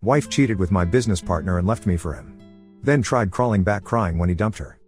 Wife cheated with my business partner and left me for him. Then tried crawling back crying when he dumped her.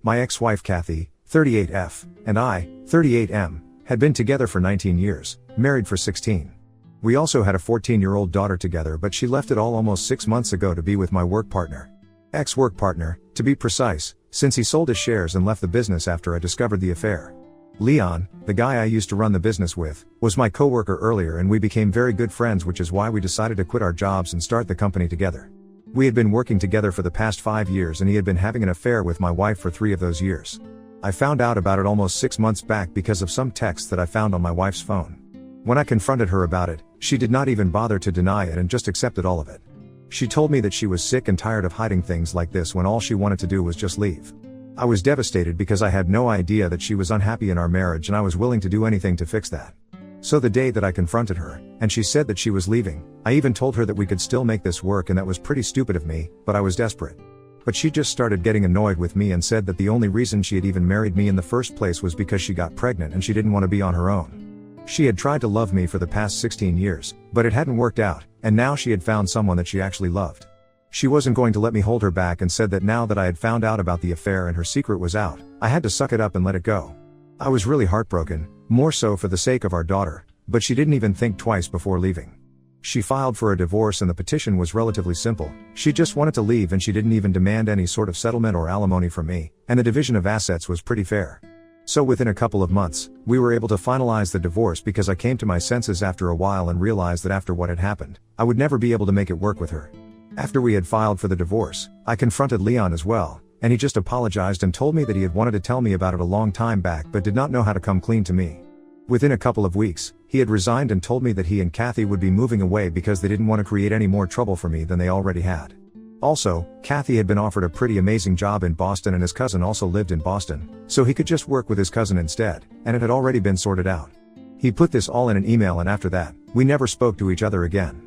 My ex-wife Kathy, 38F, and I, 38M, had been together for 19 years, married for 16. We also had a 14-year-old daughter together, but she left it all almost 6 months ago to be with my work partner. Ex-work partner, to be precise, since he sold his shares and left the business after I discovered the affair. Leon, the guy I used to run the business with, was my coworker earlier and we became very good friends, which is why we decided to quit our jobs and start the company together. We had been working together for the past 5 years and he had been having an affair with my wife for 3 of those years. I found out about it almost 6 months back because of some texts that I found on my wife's phone. When I confronted her about it, she did not even bother to deny it and just accepted all of it. She told me that she was sick and tired of hiding things like this when all she wanted to do was just leave. I was devastated because I had no idea that she was unhappy in our marriage and I was willing to do anything to fix that. So the day that I confronted her, and she said that she was leaving, I even told her that we could still make this work, and that was pretty stupid of me, but I was desperate. But she just started getting annoyed with me and said that the only reason she had even married me in the first place was because she got pregnant and she didn't want to be on her own. She had tried to love me for the past 16 years, but it hadn't worked out, and now she had found someone that she actually loved. She wasn't going to let me hold her back and said that now that I had found out about the affair and her secret was out, I had to suck it up and let it go. I was really heartbroken, more so for the sake of our daughter, but she didn't even think twice before leaving. She filed for a divorce and the petition was relatively simple. She just wanted to leave and she didn't even demand any sort of settlement or alimony from me, and the division of assets was pretty fair. So within a couple of months, we were able to finalize the divorce because I came to my senses after a while and realized that after what had happened, I would never be able to make it work with her. After we had filed for the divorce, I confronted Leon as well, and he just apologized and told me that he had wanted to tell me about it a long time back but did not know how to come clean to me. Within a couple of weeks, he had resigned and told me that he and Kathy would be moving away because they didn't want to create any more trouble for me than they already had. Also, Kathy had been offered a pretty amazing job in Boston and his cousin also lived in Boston, so he could just work with his cousin instead, and it had already been sorted out. He put this all in an email and after that, we never spoke to each other again.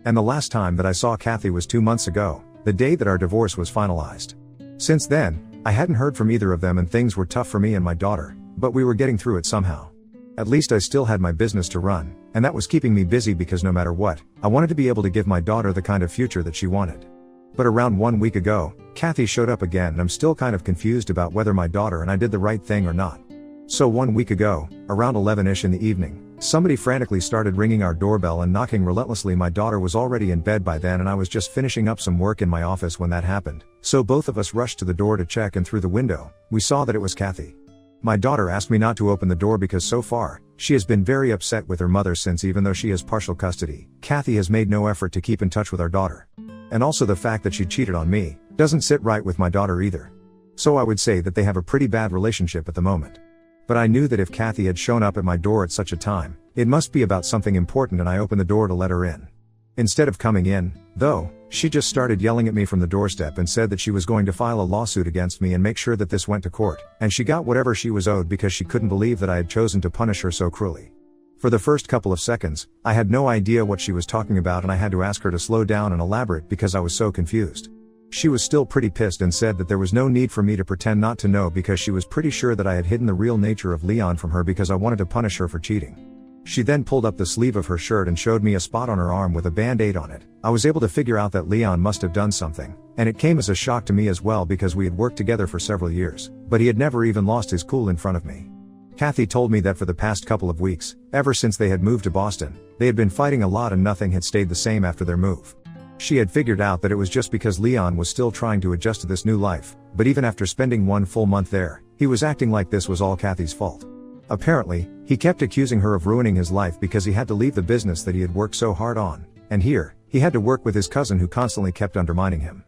And the last time that I saw Kathy was 2 months ago, the day that our divorce was finalized. Since then, I hadn't heard from either of them and things were tough for me and my daughter, but we were getting through it somehow. At least I still had my business to run, and that was keeping me busy because no matter what, I wanted to be able to give my daughter the kind of future that she wanted. But around 1 week ago, Kathy showed up again and I'm still kind of confused about whether my daughter and I did the right thing or not. So 1 week ago, around 11ish in the evening, somebody frantically started ringing our doorbell and knocking relentlessly. My daughter was already in bed by then and I was just finishing up some work in my office when that happened, so both of us rushed to the door to check and through the window, we saw that it was Kathy. My daughter asked me not to open the door because so far, she has been very upset with her mother since even though she has partial custody, Kathy has made no effort to keep in touch with our daughter. And also the fact that she cheated on me, doesn't sit right with my daughter either. So I would say that they have a pretty bad relationship at the moment. But I knew that if Kathy had shown up at my door at such a time, it must be about something important and I opened the door to let her in. Instead of coming in, though, she just started yelling at me from the doorstep and said that she was going to file a lawsuit against me and make sure that this went to court, and she got whatever she was owed because she couldn't believe that I had chosen to punish her so cruelly. For the first couple of seconds, I had no idea what she was talking about and I had to ask her to slow down and elaborate because I was so confused. She was still pretty pissed and said that there was no need for me to pretend not to know because she was pretty sure that I had hidden the real nature of Leon from her because I wanted to punish her for cheating. She then pulled up the sleeve of her shirt and showed me a spot on her arm with a band-aid on it. I was able to figure out that Leon must have done something, and it came as a shock to me as well because we had worked together for several years, but he had never even lost his cool in front of me. Kathy told me that for the past couple of weeks, ever since they had moved to Boston, they had been fighting a lot and nothing had stayed the same after their move. She had figured out that it was just because Leon was still trying to adjust to this new life, but even after spending 1 full month there, he was acting like this was all Kathy's fault. Apparently, he kept accusing her of ruining his life because he had to leave the business that he had worked so hard on, and here, he had to work with his cousin who constantly kept undermining him.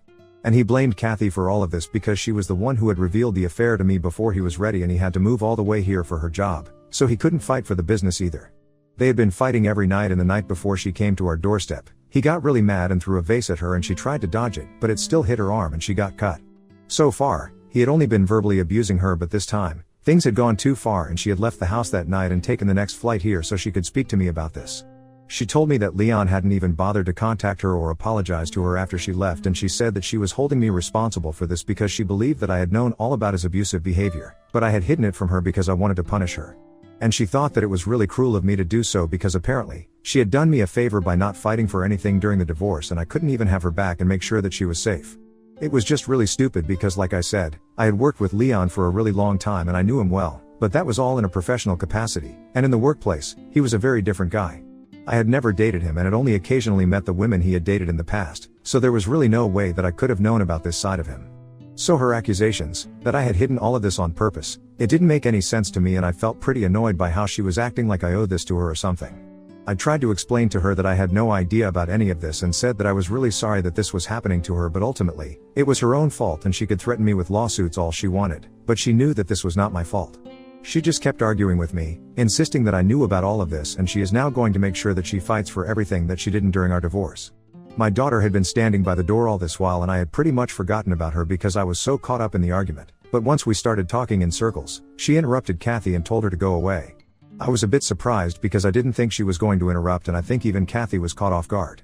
And he blamed Kathy for all of this because she was the one who had revealed the affair to me before he was ready and he had to move all the way here for her job, so he couldn't fight for the business either. They had been fighting every night and the night before she came to our doorstep, he got really mad and threw a vase at her and she tried to dodge it, but it still hit her arm and she got cut. So far, he had only been verbally abusing her, but this time, things had gone too far and she had left the house that night and taken the next flight here so she could speak to me about this. She told me that Leon hadn't even bothered to contact her or apologize to her after she left, and she said that she was holding me responsible for this because she believed that I had known all about his abusive behavior, but I had hidden it from her because I wanted to punish her. And she thought that it was really cruel of me to do so because apparently, she had done me a favor by not fighting for anything during the divorce and I couldn't even have her back and make sure that she was safe. It was just really stupid because like I said, I had worked with Leon for a really long time and I knew him well, but that was all in a professional capacity, and in the workplace, he was a very different guy. I had never dated him and had only occasionally met the women he had dated in the past, so there was really no way that I could have known about this side of him. So her accusations, that I had hidden all of this on purpose, it didn't make any sense to me and I felt pretty annoyed by how she was acting like I owed this to her or something. I tried to explain to her that I had no idea about any of this and said that I was really sorry that this was happening to her, but ultimately, it was her own fault and she could threaten me with lawsuits all she wanted, but she knew that this was not my fault. She just kept arguing with me, insisting that I knew about all of this and she is now going to make sure that she fights for everything that she didn't during our divorce. My daughter had been standing by the door all this while and I had pretty much forgotten about her because I was so caught up in the argument, but once we started talking in circles, she interrupted Kathy and told her to go away. I was a bit surprised because I didn't think she was going to interrupt and I think even Kathy was caught off guard.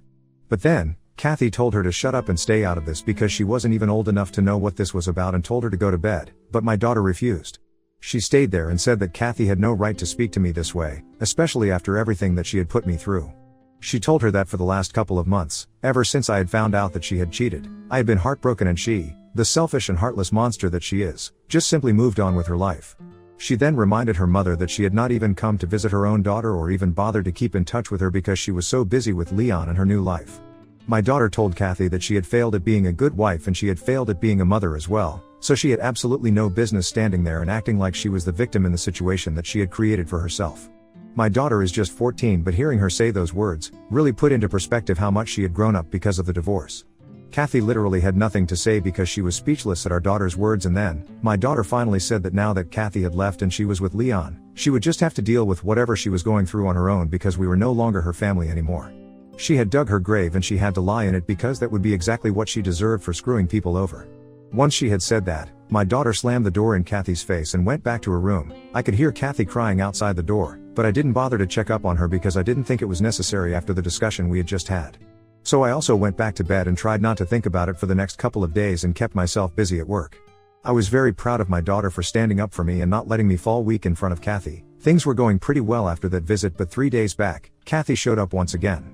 But then, Kathy told her to shut up and stay out of this because she wasn't even old enough to know what this was about and told her to go to bed, but my daughter refused. She stayed there and said that Kathy had no right to speak to me this way, especially after everything that she had put me through. She told her that for the last couple of months, ever since I had found out that she had cheated, I had been heartbroken and she, the selfish and heartless monster that she is, just simply moved on with her life. She then reminded her mother that she had not even come to visit her own daughter or even bothered to keep in touch with her because she was so busy with Leon and her new life. My daughter told Kathy that she had failed at being a good wife and she had failed at being a mother as well, so she had absolutely no business standing there and acting like she was the victim in the situation that she had created for herself. My daughter is just 14, but hearing her say those words really put into perspective how much she had grown up because of the divorce. Kathy literally had nothing to say because she was speechless at our daughter's words, and then, my daughter finally said that now that Kathy had left and she was with Leon, she would just have to deal with whatever she was going through on her own because we were no longer her family anymore. She had dug her grave and she had to lie in it because that would be exactly what she deserved for screwing people over. Once she had said that, my daughter slammed the door in Kathy's face and went back to her room. I could hear Kathy crying outside the door, but I didn't bother to check up on her because I didn't think it was necessary after the discussion we had just had. So I also went back to bed and tried not to think about it for the next couple of days and kept myself busy at work. I was very proud of my daughter for standing up for me and not letting me fall weak in front of Kathy. Things were going pretty well after that visit, but 3 days back, Kathy showed up once again.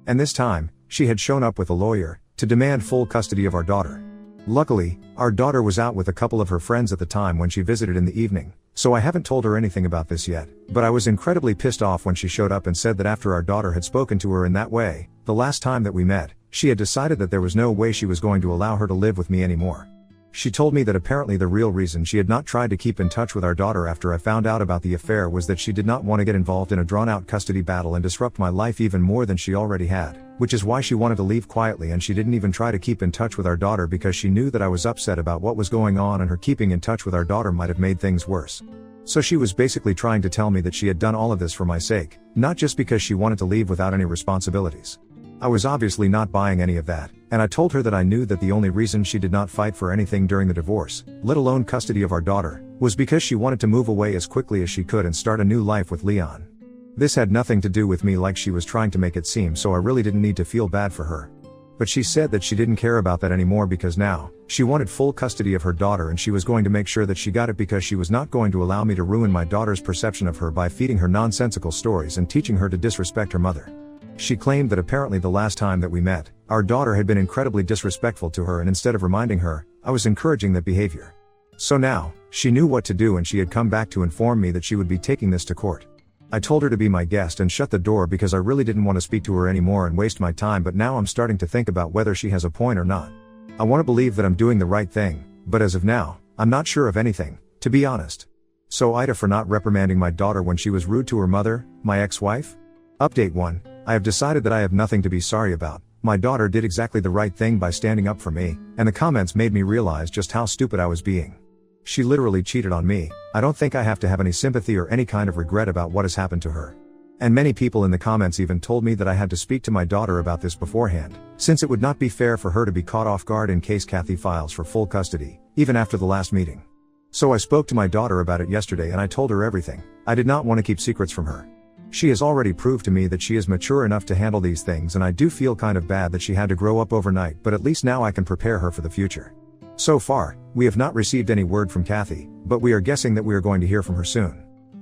And this time, she had shown up with a lawyer to demand full custody of our daughter. Luckily, our daughter was out with a couple of her friends at the time when she visited in the evening, so I haven't told her anything about this yet, but I was incredibly pissed off when she showed up and said that after our daughter had spoken to her in that way, the last time that we met, she had decided that there was no way she was going to allow her to live with me anymore. She told me that apparently the real reason she had not tried to keep in touch with our daughter after I found out about the affair was that she did not want to get involved in a drawn-out custody battle and disrupt my life even more than she already had, which is why she wanted to leave quietly, and she didn't even try to keep in touch with our daughter because she knew that I was upset about what was going on and her keeping in touch with our daughter might have made things worse. So she was basically trying to tell me that she had done all of this for my sake, not just because she wanted to leave without any responsibilities. I was obviously not buying any of that, and I told her that I knew that the only reason she did not fight for anything during the divorce, let alone custody of our daughter, was because she wanted to move away as quickly as she could and start a new life with Leon. This had nothing to do with me like she was trying to make it seem, so I really didn't need to feel bad for her. But she said that she didn't care about that anymore because now, she wanted full custody of her daughter and she was going to make sure that she got it because she was not going to allow me to ruin my daughter's perception of her by feeding her nonsensical stories and teaching her to disrespect her mother. She claimed that apparently the last time that we met, our daughter had been incredibly disrespectful to her, and instead of reminding her, I was encouraging that behavior. So now, she knew what to do and she had come back to inform me that she would be taking this to court. I told her to be my guest and shut the door because I really didn't want to speak to her anymore and waste my time, but now I'm starting to think about whether she has a point or not. I want to believe that I'm doing the right thing, but as of now, I'm not sure of anything, to be honest. So AITA for not reprimanding my daughter when she was rude to her mother, my ex-wife? Update 1. I have decided that I have nothing to be sorry about. My daughter did exactly the right thing by standing up for me, and the comments made me realize just how stupid I was being. She literally cheated on me. I don't think I have to have any sympathy or any kind of regret about what has happened to her. And many people in the comments even told me that I had to speak to my daughter about this beforehand, since it would not be fair for her to be caught off guard in case Kathy files for full custody, even after the last meeting. So I spoke to my daughter about it yesterday and I told her everything. I did not want to keep secrets from her. She has already proved to me that she is mature enough to handle these things, and I do feel kind of bad that she had to grow up overnight, but at least now I can prepare her for the future. So far, we have not received any word from Kathy, but we are guessing that we are going to hear from her soon.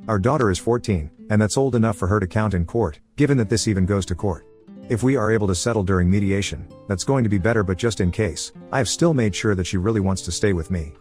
Our daughter is 14, and that's old enough for her to count in court, given that this even goes to court. If we are able to settle during mediation, that's going to be better, but just in case, I have still made sure that she really wants to stay with me.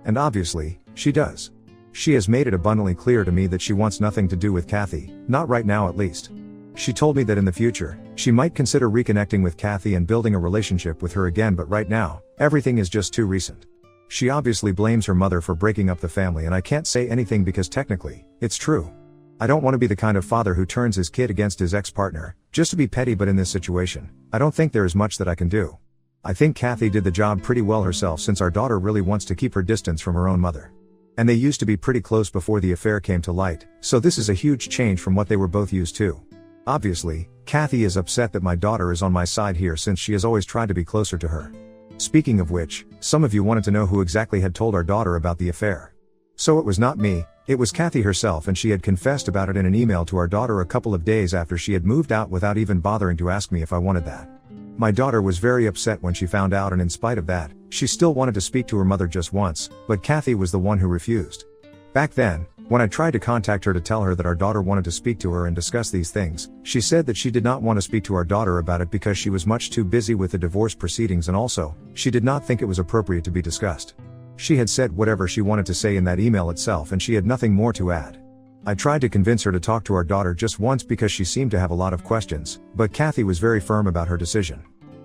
And obviously, she does. She has made it abundantly clear to me that she wants nothing to do with Kathy, not right now at least. She told me that in the future, she might consider reconnecting with Kathy and building a relationship with her again, but right now, everything is just too recent. She obviously blames her mother for breaking up the family, and I can't say anything because technically, it's true. I don't want to be the kind of father who turns his kid against his ex-partner, just to be petty, but in this situation, I don't think there is much that I can do. I think Kathy did the job pretty well herself, since our daughter really wants to keep her distance from her own mother. And they used to be pretty close before the affair came to light, so this is a huge change from what they were both used to. Obviously, Kathy is upset that my daughter is on my side here, since she has always tried to be closer to her. Speaking of which, some of you wanted to know who exactly had told our daughter about the affair. So it was not me, it was Kathy herself, and she had confessed about it in an email to our daughter a couple of days after she had moved out, without even bothering to ask me if I wanted that. My daughter was very upset when she found out, and in spite of that, she still wanted to speak to her mother just once, but Kathy was the one who refused. Back then, when I tried to contact her to tell her that our daughter wanted to speak to her and discuss these things, she said that she did not want to speak to our daughter about it because she was much too busy with the divorce proceedings, and also, she did not think it was appropriate to be discussed. She had said whatever she wanted to say in that email itself, and she had nothing more to add. I tried to convince her to talk to our daughter just once because she seemed to have a lot of questions, but Kathy was very firm about her decision.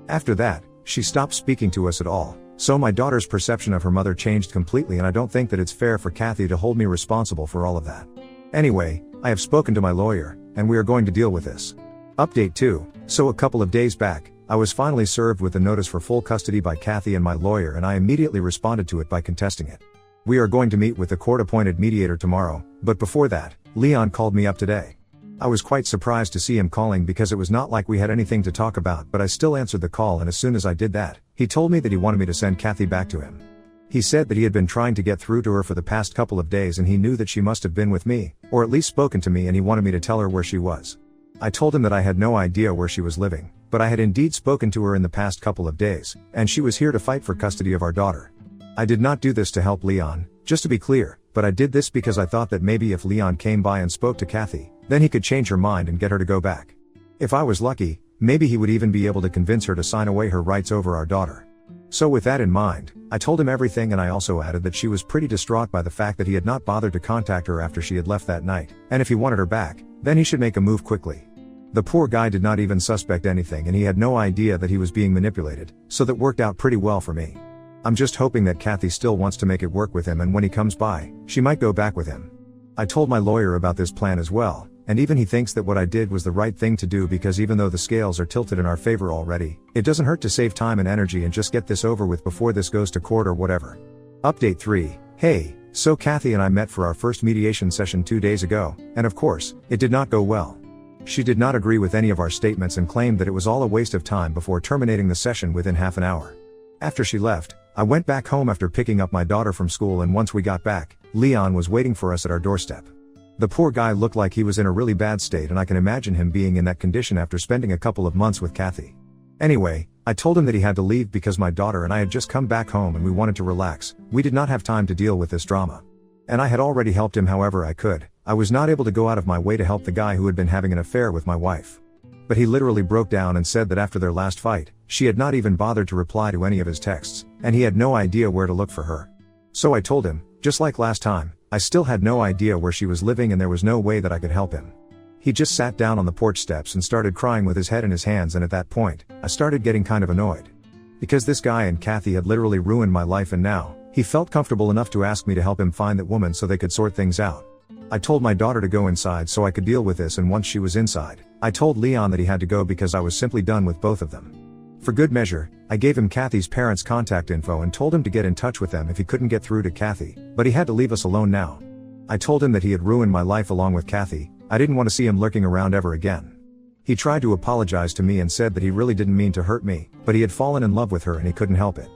After that, she stopped speaking to us at all, so my daughter's perception of her mother changed completely, and I don't think that it's fair for Kathy to hold me responsible for all of that. Anyway, I have spoken to my lawyer, and we are going to deal with this. Update 2. So a couple of days back, I was finally served with a notice for full custody by Kathy and my lawyer, and I immediately responded to it by contesting it. We are going to meet with the court-appointed mediator tomorrow, but before that, Leon called me up today. I was quite surprised to see him calling because it was not like we had anything to talk about, but I still answered the call, and as soon as I did that, he told me that he wanted me to send Kathy back to him. He said that he had been trying to get through to her for the past couple of days, and he knew that she must have been with me, or at least spoken to me, and he wanted me to tell her where she was. I told him that I had no idea where she was living, but I had indeed spoken to her in the past couple of days, and she was here to fight for custody of our daughter. I did not do this to help Leon, just to be clear, but I did this because I thought that maybe if Leon came by and spoke to Kathy, then he could change her mind and get her to go back. If I was lucky, maybe he would even be able to convince her to sign away her rights over our daughter. So with that in mind, I told him everything, and I also added that she was pretty distraught by the fact that he had not bothered to contact her after she had left that night, and if he wanted her back, then he should make a move quickly. The poor guy did not even suspect anything, and he had no idea that he was being manipulated, so that worked out pretty well for me. I'm just hoping that Kathy still wants to make it work with him, and when he comes by, she might go back with him. I told my lawyer about this plan as well, and even he thinks that what I did was the right thing to do, because even though the scales are tilted in our favor already, it doesn't hurt to save time and energy and just get this over with before this goes to court or whatever. Update 3. Hey, so Kathy and I met for our first mediation session 2 days ago, and of course, it did not go well. She did not agree with any of our statements and claimed that it was all a waste of time before terminating the session within half an hour. After she left, I went back home after picking up my daughter from school, and once we got back, Leon was waiting for us at our doorstep. The poor guy looked like he was in a really bad state, and I can imagine him being in that condition after spending a couple of months with Kathy. Anyway, I told him that he had to leave because my daughter and I had just come back home and we wanted to relax. We did not have time to deal with this drama. And I had already helped him however I could. I was not able to go out of my way to help the guy who had been having an affair with my wife. But he literally broke down and said that after their last fight, she had not even bothered to reply to any of his texts, and he had no idea where to look for her. So I told him, just like last time, I still had no idea where she was living and there was no way that I could help him. He just sat down on the porch steps and started crying with his head in his hands, and at that point, I started getting kind of annoyed. Because this guy and Kathy had literally ruined my life, and now, he felt comfortable enough to ask me to help him find that woman so they could sort things out. I told my daughter to go inside so I could deal with this, and once she was inside, I told Leon that he had to go because I was simply done with both of them. For good measure, I gave him Kathy's parents' contact info and told him to get in touch with them if he couldn't get through to Kathy, but he had to leave us alone now. I told him that he had ruined my life along with Kathy. I didn't want to see him lurking around ever again. He tried to apologize to me and said that he really didn't mean to hurt me, but he had fallen in love with her and he couldn't help it.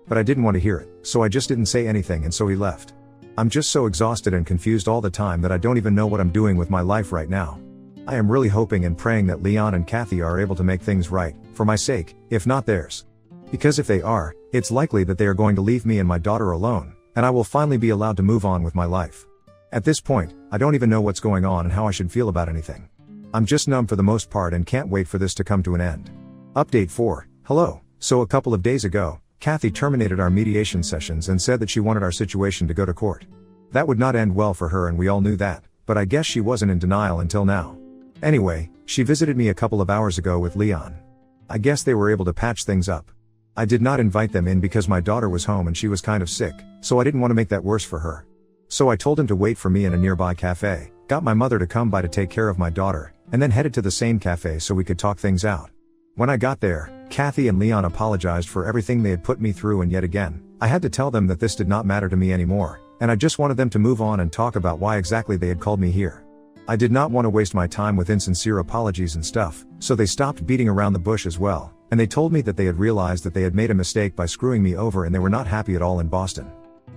But I didn't want to hear it, so I just didn't say anything, and so he left. I'm just so exhausted and confused all the time that I don't even know what I'm doing with my life right now. I am really hoping and praying that Leon and Kathy are able to make things right, for my sake, if not theirs. Because if they are, it's likely that they are going to leave me and my daughter alone, and I will finally be allowed to move on with my life. At this point, I don't even know what's going on and how I should feel about anything. I'm just numb for the most part and can't wait for this to come to an end. Update 4. Hello. So a couple of days ago, Kathy terminated our mediation sessions and said that she wanted our situation to go to court. That would not end well for her and we all knew that, but I guess she wasn't in denial until now. Anyway, she visited me a couple of hours ago with Leon. I guess they were able to patch things up. I did not invite them in because my daughter was home and she was kind of sick, so I didn't want to make that worse for her. So I told him to wait for me in a nearby cafe, got my mother to come by to take care of my daughter, and then headed to the same cafe so we could talk things out. When I got there, Kathy and Leon apologized for everything they had put me through, and yet again, I had to tell them that this did not matter to me anymore, and I just wanted them to move on and talk about why exactly they had called me here. I did not want to waste my time with insincere apologies and stuff, so they stopped beating around the bush as well, and they told me that they had realized that they had made a mistake by screwing me over and they were not happy at all in Boston.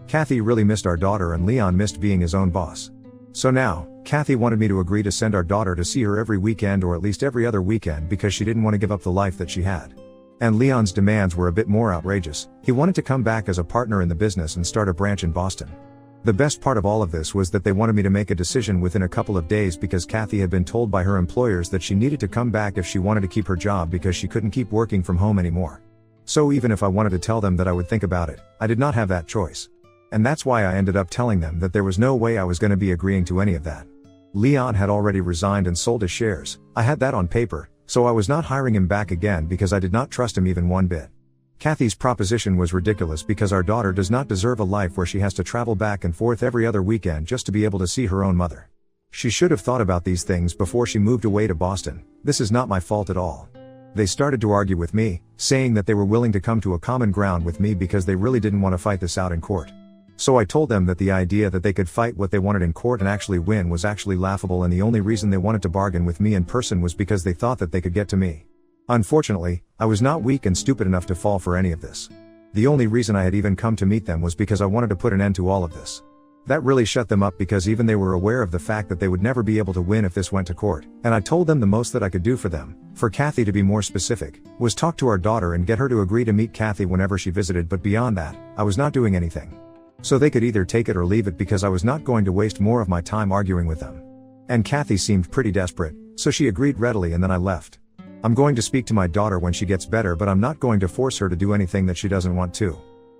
Kathy really missed our daughter and Leon missed being his own boss. So now, Kathy wanted me to agree to send our daughter to see her every weekend or at least every other weekend because she didn't want to give up the life that she had. And Leon's demands were a bit more outrageous. He wanted to come back as a partner in the business and start a branch in Boston. The best part of all of this was that they wanted me to make a decision within a couple of days because Kathy had been told by her employers that she needed to come back if she wanted to keep her job because she couldn't keep working from home anymore. So even if I wanted to tell them that I would think about it, I did not have that choice. And that's why I ended up telling them that there was no way I was going to be agreeing to any of that. Leon had already resigned and sold his shares. I had that on paper, so I was not hiring him back again because I did not trust him even one bit. Kathy's proposition was ridiculous because our daughter does not deserve a life where she has to travel back and forth every other weekend just to be able to see her own mother. She should have thought about these things before she moved away to Boston. This is not my fault at all. They started to argue with me, saying that they were willing to come to a common ground with me because they really didn't want to fight this out in court. So I told them that the idea that they could fight what they wanted in court and actually win was actually laughable, and the only reason they wanted to bargain with me in person was because they thought that they could get to me. Unfortunately, I was not weak and stupid enough to fall for any of this. The only reason I had even come to meet them was because I wanted to put an end to all of this. That really shut them up because even they were aware of the fact that they would never be able to win if this went to court, and I told them the most that I could do for them, for Kathy to be more specific, was talk to our daughter and get her to agree to meet Kathy whenever she visited, but beyond that, I was not doing anything. So they could either take it or leave it because I was not going to waste more of my time arguing with them. And Kathy seemed pretty desperate, so she agreed readily and then I left. I'm going to speak to my daughter when she gets better, but I'm not going to force her to do anything that she doesn't want to.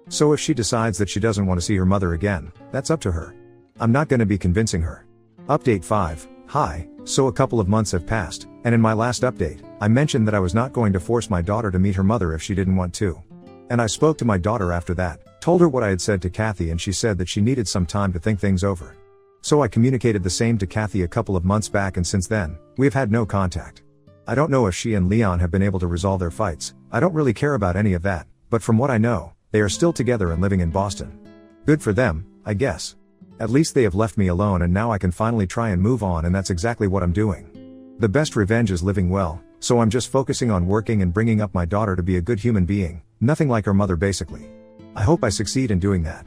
So if she decides that she doesn't want to see her mother again, that's up to her. I'm not going to be convincing her. Update 5. Hi. So a couple of months have passed, and in my last update, I mentioned that I was not going to force my daughter to meet her mother if she didn't want to. And I spoke to my daughter after that, told her what I had said to Kathy, and she said that she needed some time to think things over. So I communicated the same to Kathy a couple of months back, and since then, we have had no contact. I don't know if she and Leon have been able to resolve their fights. I don't really care about any of that, but from what I know, they are still together and living in Boston. Good for them, I guess. At least they have left me alone and now I can finally try and move on, and that's exactly what I'm doing. The best revenge is living well, so I'm just focusing on working and bringing up my daughter to be a good human being, nothing like her mother basically. I hope I succeed in doing that.